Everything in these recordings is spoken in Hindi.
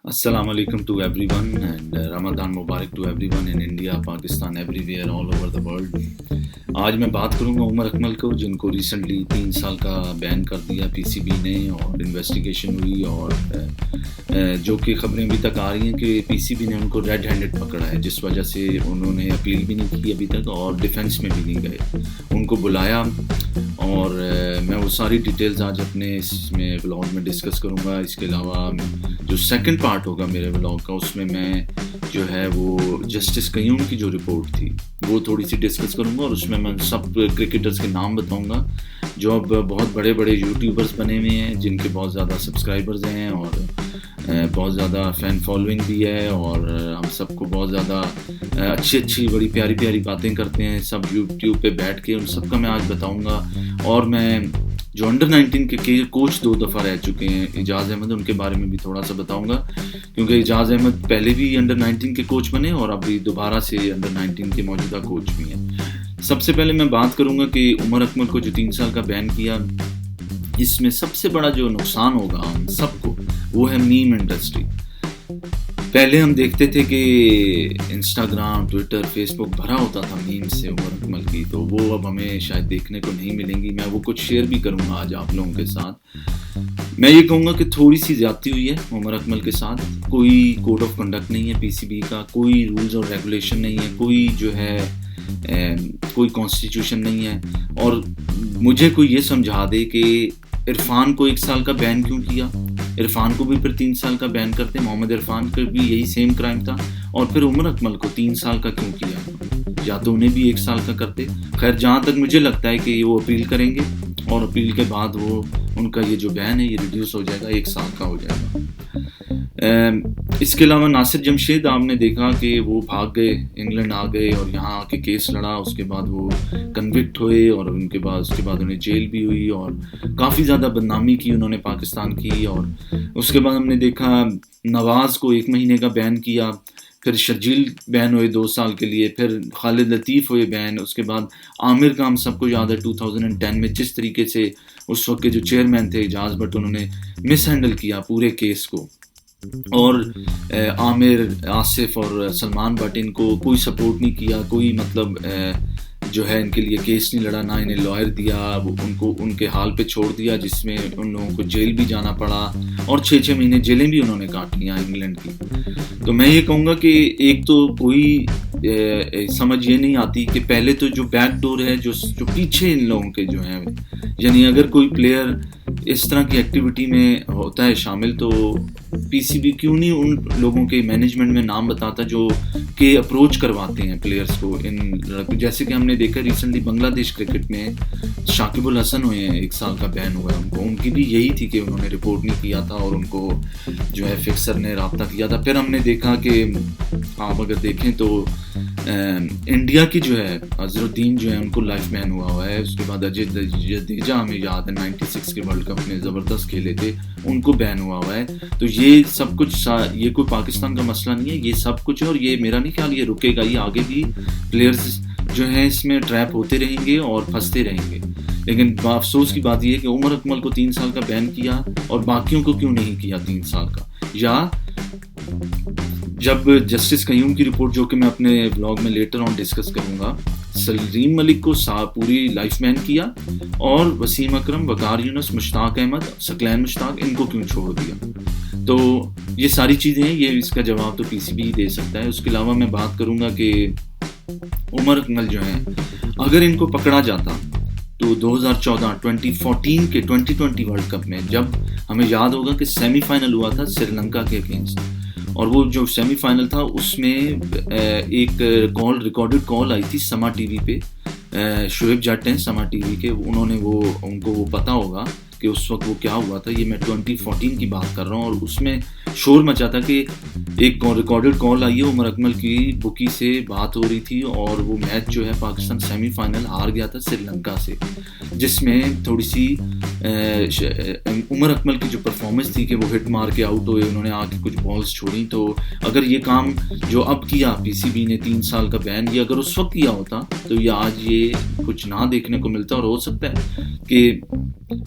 Assalamu alaikum to everyone and Ramadan Mubarak to everyone in India, Pakistan, everywhere, all over the world. आज मैं बात करूंगा उमर अकमल को, जिनको रिसेंटली 3 साल का बैन कर दिया पीसीबी ने और इन्वेस्टिगेशन हुई और जो कि खबरें अभी तक आ रही हैं कि पीसीबी ने उनको रेड हैंडेड पकड़ा है, जिस वजह से उन्होंने अपील भी नहीं की अभी तक और डिफेंस में भी नहीं गए। उनको बुलाया और मैं वो सारी डिटेल्स आज अपने इसमें व्लॉग में डिस्कस करूंगा। इसके अलावा जो सेकंड पार्ट होगा मेरे व्लॉग का, उसमें मैं जो है वो जस्टिस कयूम की जो रिपोर्ट थी वो थोड़ी सी डिस्कस करूंगा और उसमें मैं सब क्रिकेटर्स के नाम बताऊंगा जो अब बहुत बड़े बड़े यूट्यूबर्स बने हुए हैं, जिनके बहुत ज़्यादा सब्सक्राइबर्स हैं और बहुत ज़्यादा फ़ैन फॉलोइंग भी है और हम सबको बहुत ज़्यादा अच्छी बड़ी प्यारी प्यारी बातें करते हैं सब यूट्यूब पे बैठ के, उन सब का मैं आज बताऊंगा। और मैं जो अंडर 19 के कोच 2 दफ़ा रह चुके हैं एजाज़ अहमद, उनके बारे में भी थोड़ा सा बताऊंगा, क्योंकि एजाज़ अहमद पहले भी अंडर 19 के कोच बने और अभी दोबारा से अंडर 19 के मौजूदा कोच भी हैं। सबसे पहले मैं बात करूंगा कि उमर अकमल को जो 3 साल का बैन किया, इसमें सबसे बड़ा जो नुकसान होगा हम सबको वो है मीम इंडस्ट्री। पहले हम देखते थे कि इंस्टाग्राम, ट्विटर, फेसबुक भरा होता था मीम से उमर अकमल की, तो वो अब हमें शायद देखने को नहीं मिलेंगी। मैं वो कुछ शेयर भी करूंगा आज आप लोगों के साथ। मैं ये कहूँगा कि थोड़ी सी ज्यादती हुई है उमर अकमल के साथ। कोई कोड ऑफ कंडक्ट नहीं है पीसीबी का, कोई रूल्स और रेगुलेशन नहीं है, कोई जो है कोई कॉन्स्टिट्यूशन नहीं है। और मुझे कोई ये समझा दे कि इरफान को 1 साल का बैन क्यों किया, इरफान को भी फिर 3 साल का बैन करते, मोहम्मद इरफान का भी यही सेम क्राइम था, और फिर उमर अकमल को 3 साल का क्यों किया, या तो उन्हें भी 1 साल का करते। खैर जहाँ तक मुझे लगता है कि वो अपील करेंगे और अपील के बाद वो उनका ये जो बैन है ये रिड्यूस हो जाएगा, 1 साल का हो जाएगा। इसके अलावा नासिर जमशेद, आपने देखा कि वो भाग गए, इंग्लैंड आ गए और यहाँ आके केस लड़ा, उसके बाद वो कन्विक्ट हुए और उसके बाद उन्हें जेल भी हुई और काफ़ी ज़्यादा बदनामी की उन्होंने पाकिस्तान की। और उसके बाद हमने देखा नवाज़ को 1 महीने का बैन किया, फिर शर्जील बैन हुए 2 साल के लिए, फिर खालिद लतीफ़ हुए बैन, उसके बाद आमिर का हम सबको याद है 2010 में जिस तरीके से उस वक्त के जो चेयरमैन थे एजाज भट्ट, उन्होंने मिस हैंडल किया पूरे केस को। और आमिर, आसिफ और सलमान भट्ट, इनको कोई सपोर्ट नहीं किया, कोई मतलब जो है इनके लिए केस नहीं लड़ा, ना इन्हें लॉयर दिया, उनको उनके हाल पे छोड़ दिया, जिसमें उन लोगों को जेल भी जाना पड़ा और 6-6 महीने जेलें भी उन्होंने काट लिया इंग्लैंड की। तो मैं ये कहूँगा कि एक तो कोई समझ ये नहीं आती कि पहले तो जो बैकडोर है जो पीछे इन लोगों के जो हैं, यानी अगर कोई प्लेयर इस तरह की एक्टिविटी में होता है शामिल, तो पीसीबी क्यों नहीं उन लोगों के मैनेजमेंट में नाम बताता जो कि अप्रोच करवाते हैं प्लेयर्स को। इन जैसे कि हमने देखा रिसेंटली बांग्लादेश क्रिकेट में शाकिबुल हसन हुए हैं, 1 साल का बैन हुआ है उनको, उनकी भी यही थी कि उन्होंने रिपोर्ट नहीं किया था और उनको जो है फिक्सर ने रब्ता किया था। फिर हमने देखा कि आप अगर देखें तो इंडिया की जो है अजरुद्दीन जो है उनको लाइफ बैन हुआ है। उसके बाद अजय जडेजा, हमें याद है 96 के वर्ल्ड कप में ज़बरदस्त खेले थे, उनको बैन हुआ है। तो ये सब कुछ, ये कोई पाकिस्तान का मसला नहीं है, ये सब कुछ है और ये मेरा नहीं ख्याल ये रुकेगा, ये आगे भी प्लेयर्स जो हैं इसमें ट्रैप होते रहेंगे और फंसते रहेंगे। लेकिन अफसोस की बात यह है कि उमर अकमल को 3 साल का बैन किया और बाकियों को क्यों नहीं किया 3 साल का। या जब जस्टिस कयूम की रिपोर्ट, जो कि मैं अपने ब्लॉग में लेटर ऑन डिस्कस करूंगा, सलीम मलिक को पूरी लाइफ बैन किया और वसीम अकरम, वकार यूनुस, मुश्ताक अहमद, सकलैन मुश्ताक, इनको क्यों छोड़ दिया। तो ये सारी चीज़ें हैं, ये इसका जवाब तो पीसीबी ही दे सकता है। उसके अलावा मैं बात करूंगा कि उमर अकमल जो है, अगर इनको पकड़ा जाता तो 2014 के 2020 वर्ल्ड कप में, जब हमें याद होगा कि सेमीफाइनल हुआ था श्रीलंका के अगेंस्ट, और वो जो सेमीफाइनल था उसमें एक रिकॉर्डेड कॉल आई थी समा टीवी पे। शोएब जट हैं समा टीवी के, उनको वो पता होगा कि उस वक्त वो क्या हुआ था। ये मैं 2014 की बात कर रहा हूँ और उसमें शोर मचा था कि एक रिकॉर्डेड कॉल आई है, उमर अकमल की बुकी से बात हो रही थी और वो मैच जो है पाकिस्तान सेमीफाइनल हार गया था श्रीलंका से, जिसमें थोड़ी सी उमर अकमल की जो परफॉर्मेंस थी कि वो हिट मार के आउट हुए, उन्होंने आके कुछ बॉल्स छोड़ी, तो अगर ये काम जो अब किया पीसीबी ने 3 साल का बैन, ये अगर उस वक्त किया होता तो ये आज ये कुछ ना देखने को मिलता। और हो सकता है कि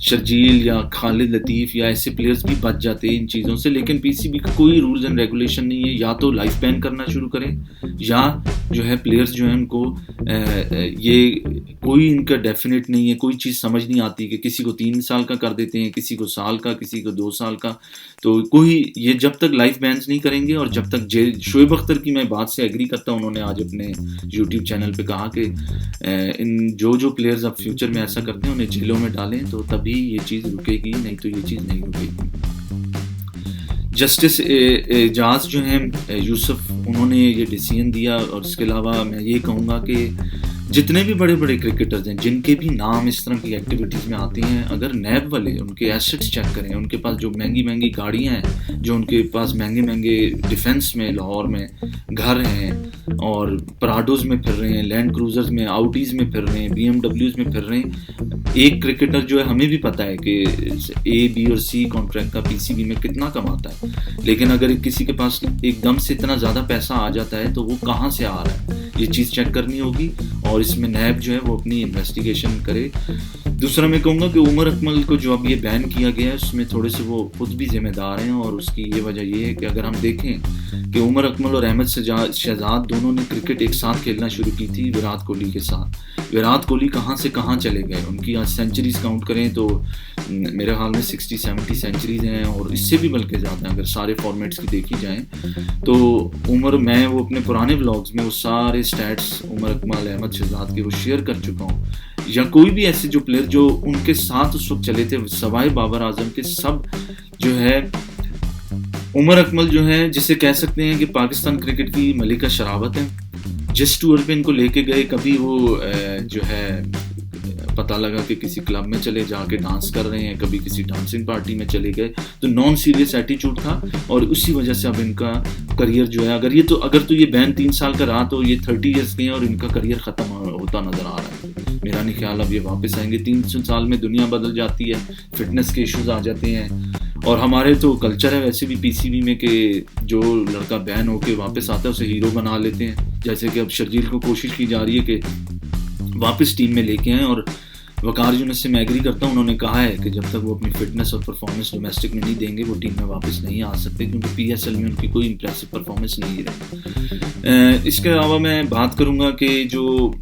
शर्जील या खालिद लतीफ़ या ऐसे प्लेयर्स भी बच जाते इन चीज़ों से। लेकिन पीसीबी का कोई रूल्स एंड रेगुलेशन नहीं है, या तो लाइफ बैन करना शुरू करें या जो है प्लेयर्स जो है उनको ये कोई इनका डेफिनेट नहीं है, कोई चीज़ समझ नहीं आती कि किसी को 3 साल का कर देते हैं, किसी को साल का, किसी को 2 साल का। तो कोई ये जब तक लाइफ बैन्स नहीं करेंगे और जब तक जेल, शोएब अख्तर की मैं बात से एग्री करता हूँ, उन्होंने आज अपने यूट्यूब चैनल पे कहा कि इन जो प्लेयर्स अब फ्यूचर में ऐसा करते हैं उन्हें जेलों में डालें, तो तभी ये चीज़ रुकेगी, नहीं तो ये चीज़ नहीं रुकेगी। जस्टिस एजाज जो हैं यूसुफ, उन्होंने ये डिसीजन दिया। और इसके अलावा मैं ये कहूँगा कि जितने भी बड़े बड़े क्रिकेटर्स हैं जिनके भी नाम इस तरह की एक्टिविटीज़ में आती हैं, अगर नैब वाले उनके एसेट्स चेक करें, उनके पास जो महंगी महंगी गाड़ियाँ हैं, जो उनके पास महंगे महंगे डिफेंस में लाहौर में घर हैं और पराडोज़ में फिर रहे हैं, लैंड क्रूजर्स में, आउडीज़ में फिर रहे हैं, BMWs में फिर रहे हैं। एक क्रिकेटर जो है, हमें भी पता है कि A, B और C कॉन्ट्रैक्ट का पीसीबी में कितना कमाता है, लेकिन अगर किसी के पास एकदम से इतना ज़्यादा पैसा आ जाता है तो वो कहाँ से आ रहा है, ये चीज़ चेक करनी होगी और इसमें नैब जो है वो अपनी इन्वेस्टिगेशन करे। दूसरा मैं कहूँगा कि उमर अकमल को जो अब ये बैन किया गया है उसमें थोड़े से वो खुद भी जिम्मेदार हैं, और उसकी ये वजह ये है कि अगर हम देखें कि उमर अकमल और अहमद शहजाद दोनों ने क्रिकेट एक साथ खेलना शुरू की थी विराट कोहली के साथ। विराट कोहली कहाँ से कहाँ चले गए, उनकी आज सेंचुरीज काउंट करें तो मेरे ख्याल में 60-70 सेंचुरीज हैं, और इससे भी बल्कि ज़्यादा अगर सारे फॉर्मेट्स की देखी जाएँ तो मैं वो अपने पुराने व्लॉग्स में वो सारे स्टैट्स उमर अकमल, अहमद शहजाद के वो शेयर कर चुका हूँ। या कोई भी ऐसे जो प्लेयर जो उनके साथ उस वक्त चले थे सवाए बाबर आजम के, सब जो है उमर अकमल जो है जिसे कह सकते हैं कि पाकिस्तान क्रिकेट की मलिका शरावत है। जिस टूर पे इनको लेके गए, कभी वो जो है पता लगा कि किसी क्लब में चले जाके डांस कर रहे हैं, कभी किसी डांसिंग पार्टी में चले गए, तो नॉन सीरियस एटीट्यूड था और उसी वजह से अब इनका करियर जो है, अगर तो ये बैन 3 साल का रहा तो ये 30 ईयर्स के हैं और इनका करियर ख़त्म होता नज़र आ रहा है। मेरा नहीं ख्याल अब ये वापस आएंगे। 300 साल में दुनिया बदल जाती है, फिटनेस के इश्यूज आ जाते हैं, और हमारे तो कल्चर है वैसे भी पीसीबी में कि जो लड़का बैन होके वापस आता है उसे हीरो बना लेते हैं। जैसे कि अब शर्जील को कोशिश की जा रही है कि वापस टीम में लेके आएँ, और वकार यूनुस से मैं एग्री करता हूँ, उन्होंने कहा है कि जब तक वो अपनी फिटनेस और परफॉर्मेंस डोमेस्टिक में नहीं देंगे वो टीम में वापस नहीं आ सकते, क्योंकि पीएसएल में उनकी कोई इंप्रेसिव परफॉर्मेंस नहीं रही। इसके अलावा मैं बात करूँगा कि जो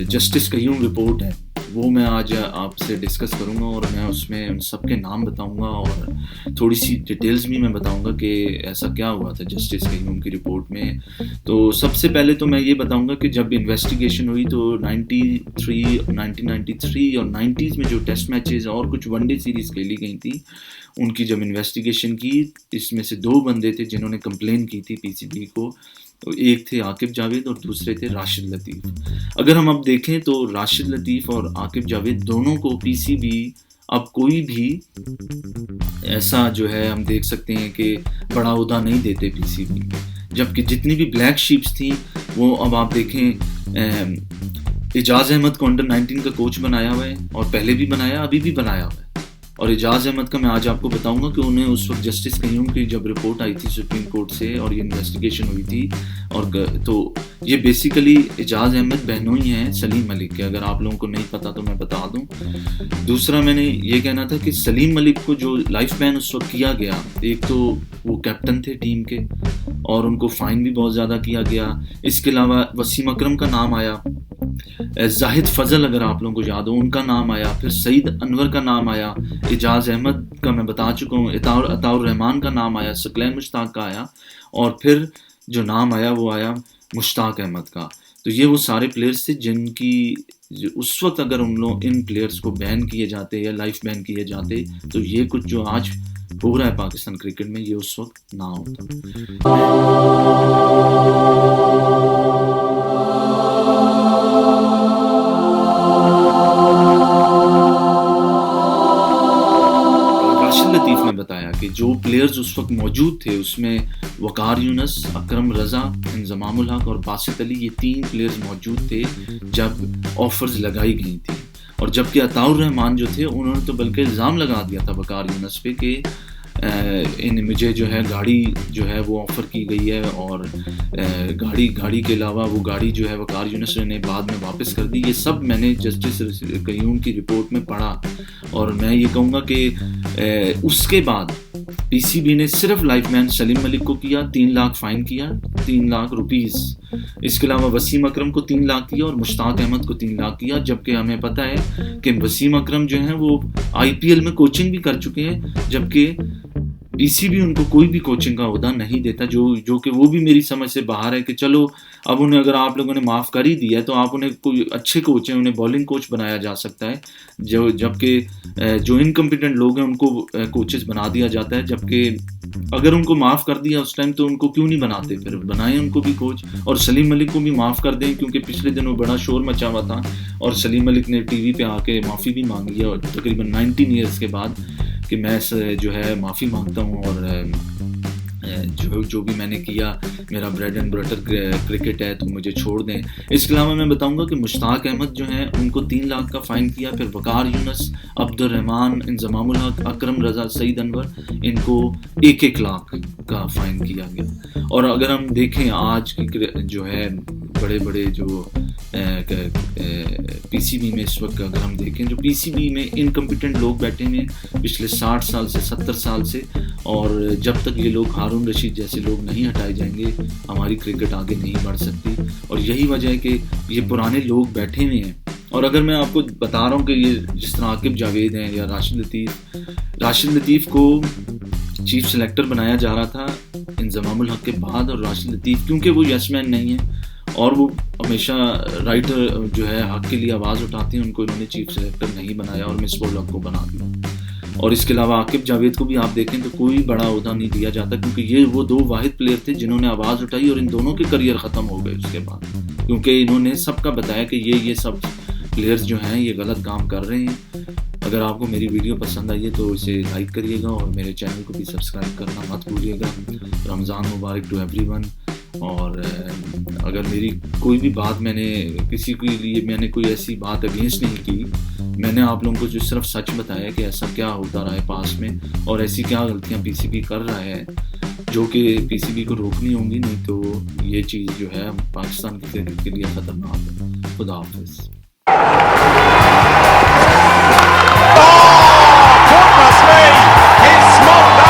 जस्टिस कयूम रिपोर्ट है वो मैं आज आपसे डिस्कस करूँगा, और मैं उसमें उन सब के नाम बताऊँगा और थोड़ी सी डिटेल्स भी मैं बताऊँगा कि ऐसा क्या हुआ था जस्टिस कयूम की रिपोर्ट में। तो सबसे पहले तो मैं ये बताऊँगा कि जब इन्वेस्टिगेशन हुई तो 1993 और 90s में जो टेस्ट मैचेस और कुछ वनडे सीरीज़ खेली गई थी, उनकी जब इन्वेस्टिगेशन की, इसमें से 2 बंदे थे जिन्होंने कंप्लेन की थी पीसीबी को। एक थे आकिब जावेद और दूसरे थे राशिद लतीफ़। अगर हम अब देखें तो राशिद लतीफ़ और आकिब जावेद दोनों को पीसीबी अब कोई भी ऐसा जो है हम देख सकते हैं कि बड़ा ओहदा नहीं देते पीसीबी में, जबकि जितनी भी ब्लैक शीप्स थी वो अब आप देखें एजाज अहमद को अंडर 19 का कोच बनाया हुआ है, और पहले भी बनाया, अभी भी बनाया हुआ है। और एजाज अहमद का मैं आज आपको बताऊंगा कि उन्हें उस वक्त जस्टिस कयूम की जब रिपोर्ट आई थी सुप्रीम कोर्ट से और ये इन्वेस्टिगेशन हुई थी, और तो ये बेसिकली एजाज अहमद बहनोई हैं सलीम मलिक के। अगर आप लोगों को नहीं पता तो मैं बता दूं। दूसरा मैंने ये कहना था कि सलीम मलिक को जो लाइफ बैन उस वक्त किया गया, एक तो वो कैप्टन थे टीम के और उनको फाइन भी बहुत ज़्यादा किया गया। इसके अलावा वसीम अकरम का नाम आया, जाहिद फजल अगर आप लोगों को याद हो उनका नाम आया, फिर सईद अनवर का नाम आया, एजाज अहमद का मैं बता चुका हूँ, अताउर रहमान का नाम आया, सकलैन मुश्ताक का आया, और फिर जो नाम आया वो आया मुश्ताक अहमद का। तो ये वो सारे प्लेयर्स थे जिनकी उस वक्त अगर इन प्लेयर्स को बैन किए जाते या लाइफ बैन किए जाते तो ये कुछ जो आज हो रहा है पाकिस्तान क्रिकेट में ये उस वक्त ना होता। लतीफ़ ने बताया कि जो प्लेयर्स उस वक्त मौजूद थे उसमें वकार यूनुस, अकरम रज़ा, इंज़मामुल हक और बासित अली, ये 3 प्लेयर्स मौजूद थे जब ऑफर्स लगाई गई थी। और जबकि अताउर रहमान जो थे उन्होंने तो बल्कि इल्ज़ाम लगा दिया था वकार यूनुस पे कि मुझे जो है गाड़ी जो है वो ऑफ़र की गई है और गाड़ी के अलावा वो गाड़ी जो है वकार यूनुस ने बाद में वापस कर दी। ये सब मैंने जस्टिस क़य्यूम की रिपोर्ट में पढ़ा और मैं ये कहूँगा कि उसके बाद पीसीबी ने सिर्फ लाइफमैन सलीम मलिक को किया, 3 लाख फ़ाइन किया, 3 लाख रुपीस। इसके अलावा वसीम अकरम को 3 लाख किया और मुश्ताक अहमद को 3 लाख किया, जबकि हमें पता है कि वसीम अकरम जो हैं वो आईपीएल में कोचिंग भी कर चुके हैं, जबकि पीसीबी उनको कोई भी कोचिंग का ओहदा नहीं देता, जो कि वो भी मेरी समझ से बाहर है कि चलो अब उन्हें अगर आप लोगों ने माफ़ कर ही दिया है तो आप उन्हें कोई अच्छे कोच हैं, उन्हें बॉलिंग कोच बनाया जा सकता है, जबकि जो इनकम्पिटेंट लोग हैं उनको कोचेस बना दिया जाता है। जबकि अगर उनको माफ़ कर दिया उस टाइम तो उनको क्यों नहीं बनाते, फिर बनाएं उनको भी कोच। और सलीम मलिक को भी माफ़ कर दें, क्योंकि पिछले दिनों बड़ा शोर मचा हुआ था और सलीम मलिक ने टीवी पे आके माफ़ी भी मांगी है और तकरीबन 19 ईयर्स के बाद कि मैं जो है माफ़ी मांगता हूँ और जो भी मैंने किया मेरा ब्रेड एंड बटर क्रिकेट है तो मुझे छोड़ दें। इसके अलावा मैं बताऊंगा कि मुश्ताक अहमद जो हैं उनको 3 लाख का फ़ाइन किया, फिर वकार यूनुस, अब्दुल रहमान, इंज़मामुल हक, अकरम रज़ा, सईद अनवर, इनको 1-1 लाख का फ़ाइन किया गया। और अगर हम देखें आज की जो है बड़े जो पीसीबी में इस वक्त अगर हम देखें जो पीसीबी में इनकम्पिटेंट लोग बैठे हैं पिछले 60 साल से 70 साल से, और जब तक ये लोग हारून रशीद जैसे लोग नहीं हटाए जाएंगे हमारी क्रिकेट आगे नहीं बढ़ सकती। और यही वजह है कि ये पुराने लोग बैठे हुए हैं। और अगर मैं आपको बता रहा हूँ कि ये जिस तरह आकिब जावेद हैं या राशिद लतीफ़ को चीफ सेलेक्टर बनाया जा रहा था इंज़मामुल हक के बाद, और राशिद लतीफ़ क्योंकि वो यसमैन नहीं है और वो हमेशा राइटर जो है हक के लिए आवाज़ उठाती हैं, उनको इन्होंने चीफ सेलेक्टर नहीं बनाया और मिसबाह हक को बना दिया। और इसके अलावा आकिब जावेद को भी आप देखें तो कोई बड़ा ओहदा नहीं दिया जाता, क्योंकि ये वो 2 वाहिद प्लेयर थे जिन्होंने आवाज़ उठाई और इन दोनों के करियर ख़त्म हो गए उसके बाद, क्योंकि इन्होंने सबका बताया कि ये सब प्लेयर्स जो हैं ये गलत काम कर रहे हैं। अगर आपको मेरी वीडियो पसंद आई है तो इसे लाइक करिएगा और मेरे चैनल को भी सब्सक्राइब करना मत भूलिएगा। रमज़ान मुबारक टू एवरीवन। और अगर मेरी कोई भी बात मैंने किसी के लिए मैंने कोई ऐसी बात अगेंस्ट नहीं की, मैंने आप लोगों को जो सिर्फ सच बताया कि ऐसा क्या होता रहा है पास में और ऐसी क्या गलतियां पीसीबी कर रहा है जो कि पीसीबी को रोकनी होंगी, नहीं तो ये चीज़ जो है पाकिस्तान की क्रिकेट के लिए ख़तरनाक है। खुदा हाफिज़। Oh, goodness me! He smoked